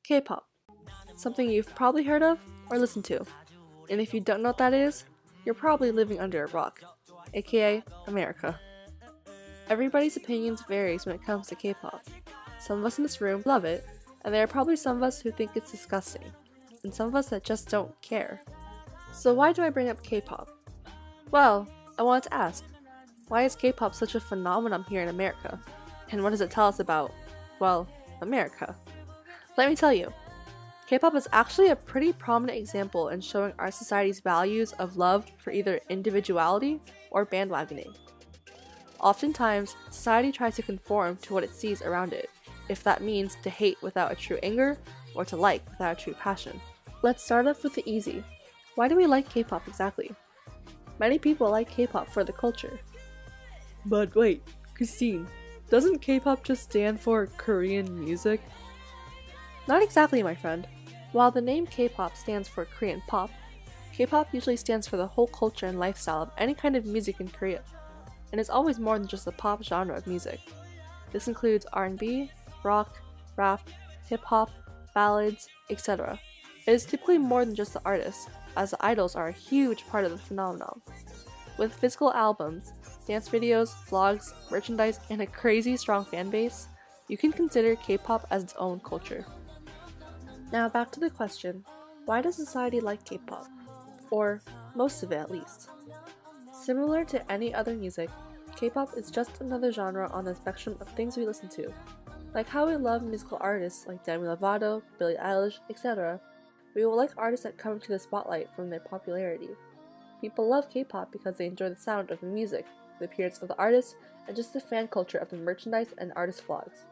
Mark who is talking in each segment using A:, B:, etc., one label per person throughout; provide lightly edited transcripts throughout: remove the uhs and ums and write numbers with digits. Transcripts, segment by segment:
A: K-pop. Something you've probably heard of or listened to. And if you don't know what that is, you're probably living under a rock, aka America. Everybody's opinions varies when it comes to K-pop. Some of us in this room love it, and there are probably some of us who think it's disgusting, and some of us that just don't care. So why do I bring up K-pop? Well, I wanted to ask, why is K-pop such a phenomenon here in America? And what does it tell us about, well, America? Let me tell you, K-pop is actually a pretty prominent example in showing our society's values of love for either individuality or bandwagoning. Oftentimes, society tries to conform to what it sees around it, if that means to hate without a true anger or to like without a true passion. Let's start off with the easy. Why do we like K-pop exactly? Many people like K-pop for the culture. But wait, Christine, doesn't K-pop just stand for Korean music? Not exactly, my friend. While the name K-pop stands for Korean pop, K-pop usually stands for the whole culture and lifestyle of any kind of music in Korea, and is always more than just the pop genre of music. This includes R&B, rock, rap, hip-hop, ballads, etc. It is typically more than just the artists, as the idols are a huge part of the phenomenon. With physical albums, dance videos, vlogs, merchandise, and a crazy strong fan base, you can consider K-pop as its own culture. Now back to the question, why does society like K-pop? Or most of it at least. Similar to any other music, K-pop is just another genre on the spectrum of things we listen to. Like how we love musical artists like Demi Lovato, Billie Eilish, etc., we will like artists that come to the spotlight from their popularity. People love K-pop because they enjoy the sound of the music, the appearance of the artist, and just the fan culture of the merchandise and artist vlogs.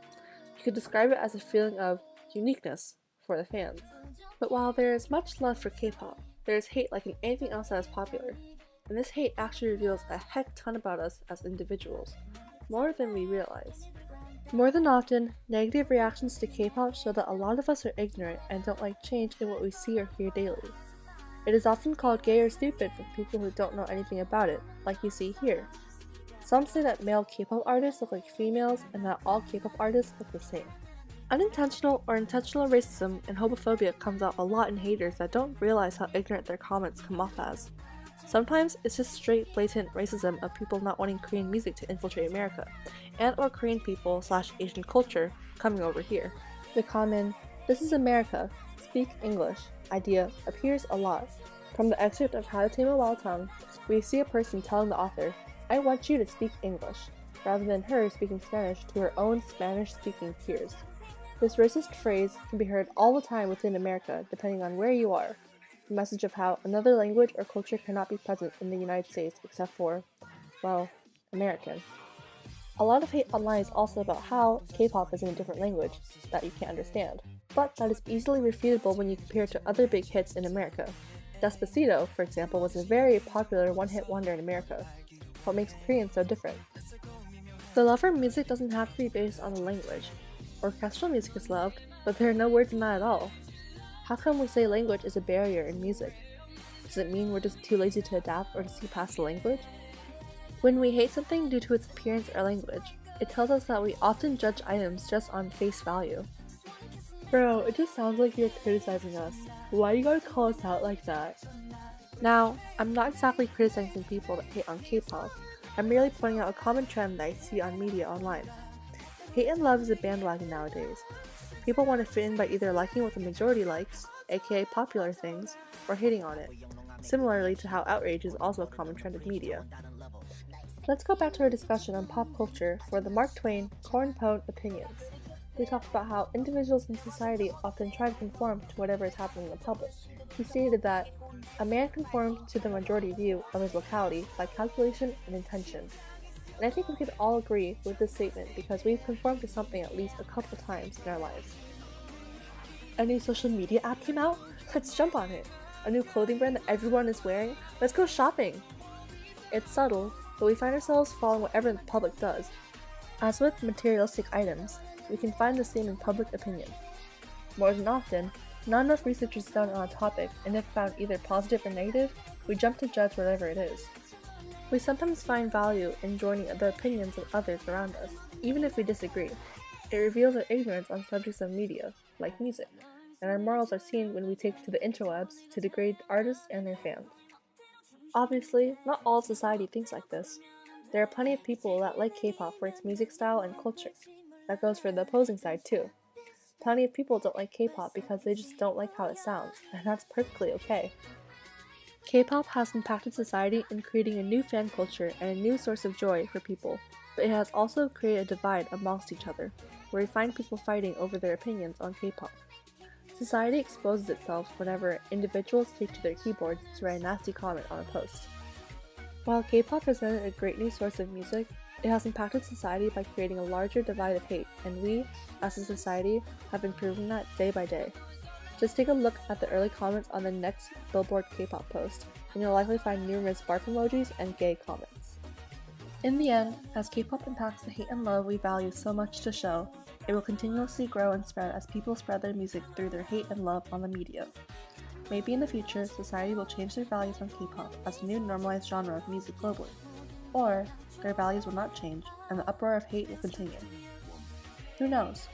A: You could describe it as a feeling of uniqueness for the fans. But while there is much love for K-pop, there is hate like in anything else that is popular. And this hate actually reveals a heck ton about us as individuals, more than we realize. More than often, negative reactions to K-pop show that a lot of us are ignorant and don't like change in what we see or hear daily. It is often called gay or stupid for people who don't know anything about it, like you see here. Some say that male K-pop artists look like females and that all K-pop artists look the same. Unintentional or intentional racism and homophobia comes out a lot in haters that don't realize how ignorant their comments come off as. Sometimes it's just straight blatant racism of people not wanting Korean music to infiltrate America, and or Korean people / Asian culture coming over here. The common, "This is America, speak English" idea appears a lot. From the excerpt of How to Tame a Wild Tongue, we see a person telling the author, "I want you to speak English," rather than her speaking Spanish to her own Spanish-speaking peers. This racist phrase can be heard all the time within America, depending on where you are. The message of how another language or culture cannot be present in the United States except for, well, American. A lot of hate online is also about how K-pop is in a different language that you can't understand, but that is easily refutable when you compare it to other big hits in America. Despacito, for example, was a very popular one-hit wonder in America. What makes Korean so different? The love for music doesn't have to be based on the language. Orchestral music is loved, but there are no words in that at all. How come we say language is a barrier in music? Does it mean we're just too lazy to adapt or to see past the language? When we hate something due to its appearance or language, it tells us that we often judge items just on face value. Bro, it just sounds like you're criticizing us. Why you gotta call us out like that? Now, I'm not exactly criticizing people that hate on K-pop. I'm merely pointing out a common trend that I see on media online. Hate and love is a bandwagon nowadays. People want to fit in by either liking what the majority likes, aka popular things, or hating on it, similarly to how outrage is also a common trend in media. Let's go back to our discussion on pop culture for the Mark Twain Corn-Pone opinions. We talked about how individuals in society often try to conform to whatever is happening in the public. He stated that a man conforms to the majority view of his locality by calculation and intention. And I think we could all agree with this statement because we've conformed to something at least a couple times in our lives. A new social media app came out? Let's jump on it. A new clothing brand that everyone is wearing? Let's go shopping! It's subtle, but we find ourselves following whatever the public does. As with materialistic items, we can find the same in public opinion. More than often, not enough research is done on a topic, and if found either positive or negative, we jump to judge whatever it is. We sometimes find value in joining the opinions of others around us, even if we disagree. It reveals our ignorance on subjects of media, like music. and our morals are seen when we take to the interwebs to degrade artists and their fans. Obviously, not all of society thinks like this. There are plenty of people that like K-pop for its music style and culture. That goes for the opposing side too. Plenty of people don't like K-pop because they just don't like how it sounds, and that's perfectly okay. K-pop has impacted society in creating a new fan culture and a new source of joy for people, but it has also created a divide amongst each other, where we find people fighting over their opinions on K-pop. Society exposes itself whenever individuals take to their keyboards to write a nasty comment on a post. While K-pop presented a great new source of music, it has impacted society by creating a larger divide of hate, and we, as a society, have been proving that day by day. Just take a look at the early comments on the next Billboard K-pop post, and you'll likely find numerous barf emojis and gay comments. In the end, as K-pop impacts the hate and love we value so much to show, it will continuously grow and spread as people spread their music through their hate and love on the media. Maybe in the future, society will change their values on K-pop as a new normalized genre of music globally. Or, their values will not change, and the uproar of hate will continue. Who knows?